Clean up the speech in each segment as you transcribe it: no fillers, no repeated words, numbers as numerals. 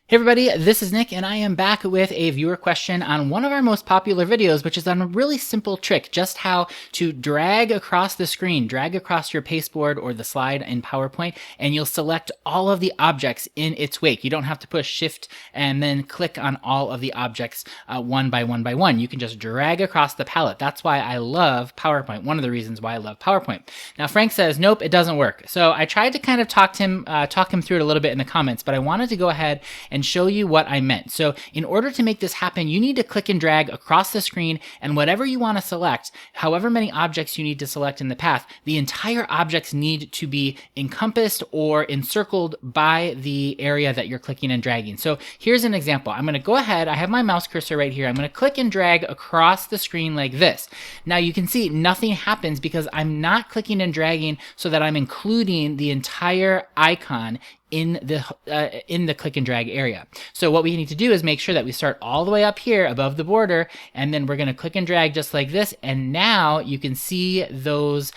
Hey everybody, this is Nick and I am back with a viewer question on one of our most popular videos, which is on a really simple trick, just how to drag across the screen, drag across your pasteboard or the slide in PowerPoint, and you'll select all of the objects in its wake. You don't have to push Shift and then click on all of the objects one by one by one. You can just drag across the palette. That's why I love PowerPoint. One of the reasons why I love PowerPoint. Now Frank says, nope, it doesn't work. So I tried to kind of talk him through it a little bit in the comments, but I wanted to go ahead and show you what I meant. So in order to make this happen, you need to click and drag across the screen, and whatever you want to select, however many objects you need to select in the path, the entire objects need to be encompassed or encircled by the area that you're clicking and dragging. So here's an example. I'm going to go ahead, I have my mouse cursor right here. I'm going to click and drag across the screen like this. Now you can see nothing happens because I'm not clicking and dragging so that I'm including the entire icon in the click and drag area. So what we need to do is make sure that we start all the way up here above the border, and then we're going to click and drag just like this, and now you can see those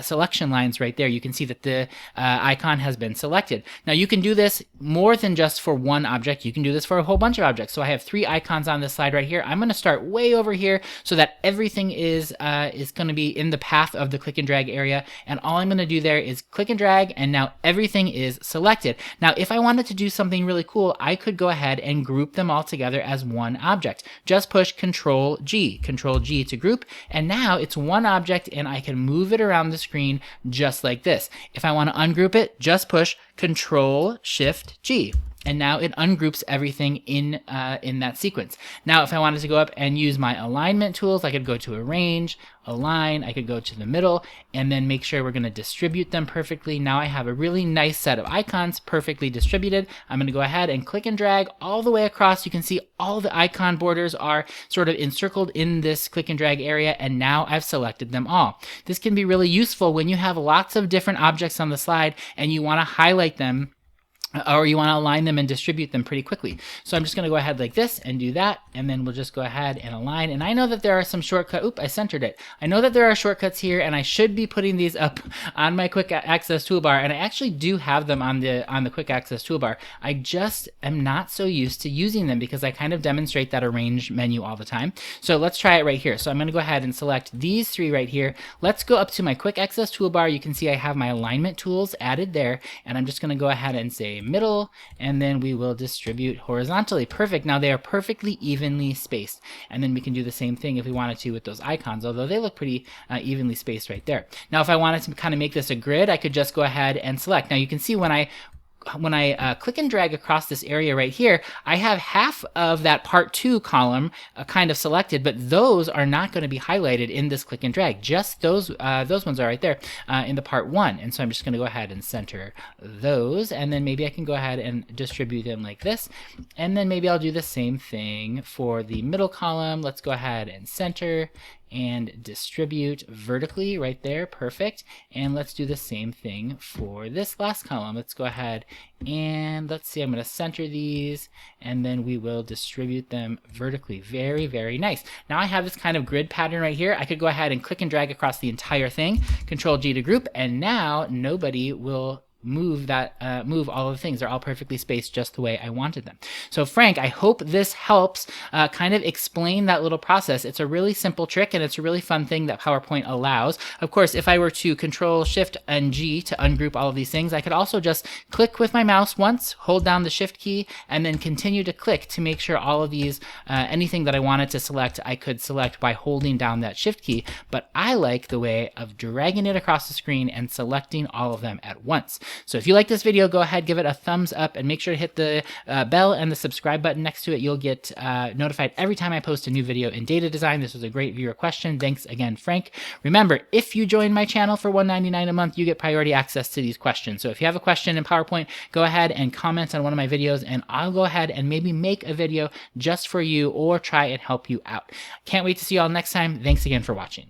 selection lines right there. You can see that the icon has been selected. Now you can do this more than just for one object. You can do this for a whole bunch of objects. So I have 3 icons on this slide right here. I'm going to start way over here so that everything is going to be in the path of the click and drag area, and all I'm going to do there is click and drag, and now everything is selected. Now, if I wanted to do something really cool, I could go ahead and group them all together as one object. Just push Control G to group, and now it's one object, and I can move it around the screen just like this. If I want to ungroup it, just push Control Shift G. And now it ungroups everything in that sequence. Now, if I wanted to go up and use my alignment tools, I could go to Arrange, Align, I could go to the middle, and then make sure we're going to distribute them perfectly. Now I have a really nice set of icons perfectly distributed. I'm going to go ahead and click and drag all the way across. You can see all the icon borders are sort of encircled in this click and drag area, and now I've selected them all. This can be really useful when you have lots of different objects on the slide and you want to highlight them, or you want to align them and distribute them pretty quickly. So I'm just going to go ahead like this and do that, and then we'll just go ahead and align. And I know that there are some shortcuts. Oop, I centered it. I know that there are shortcuts here, and I should be putting these up on my quick access toolbar, and I actually do have them on the quick access toolbar. I just am not so used to using them because I kind of demonstrate that arrange menu all the time. So let's try it right here. So I'm going to go ahead and select these 3 right here. Let's go up to my quick access toolbar. You can see I have my alignment tools added there, and I'm just going to go ahead and say middle, and then we will distribute horizontally. Perfect. Now they are perfectly evenly spaced, and then we can do the same thing if we wanted to with those icons, although they look pretty evenly spaced right there. Now if I wanted to kind of make this a grid, I could just go ahead and select. Now you can see when I click and drag across this area right here, I have half of that part 2 column kind of selected, but those are not going to be highlighted in this click and drag. Just those ones are right there in the part 1. And so I'm just going to go ahead and center those, and then maybe I can go ahead and distribute them like this. And then maybe I'll do the same thing for the middle column. Let's go ahead and center and distribute vertically right there. Perfect. And let's do the same thing for this last column. Let's go ahead and let's see, I'm going to center these, and then we will distribute them vertically. Very, very nice. Now I have this kind of grid pattern right here. I could go ahead and click and drag across the entire thing, Control G to group, and now nobody will move all of the things. They're all perfectly spaced just the way I wanted them. So Frank, I hope this helps kind of explain that little process. It's a really simple trick, and it's a really fun thing that PowerPoint allows. Of course, if I were to Control Shift and G to ungroup all of these things, I could also just click with my mouse once, hold down the Shift key, and then continue to click to make sure all of these, anything that I wanted to select, I could select by holding down that Shift key. But I like the way of dragging it across the screen and selecting all of them at once. So if you like this video, go ahead, give it a thumbs up, and make sure to hit the bell and the subscribe button next to it. You'll get notified every time I post a new video in data design. This was a great viewer question. Thanks again, Frank. Remember, if you join my channel for $1.99 a month, you get priority access to these questions. So if you have a question in PowerPoint, go ahead and comment on one of my videos, and I'll go ahead and maybe make a video just for you or try and help you out. Can't wait to see you all next time. Thanks again for watching.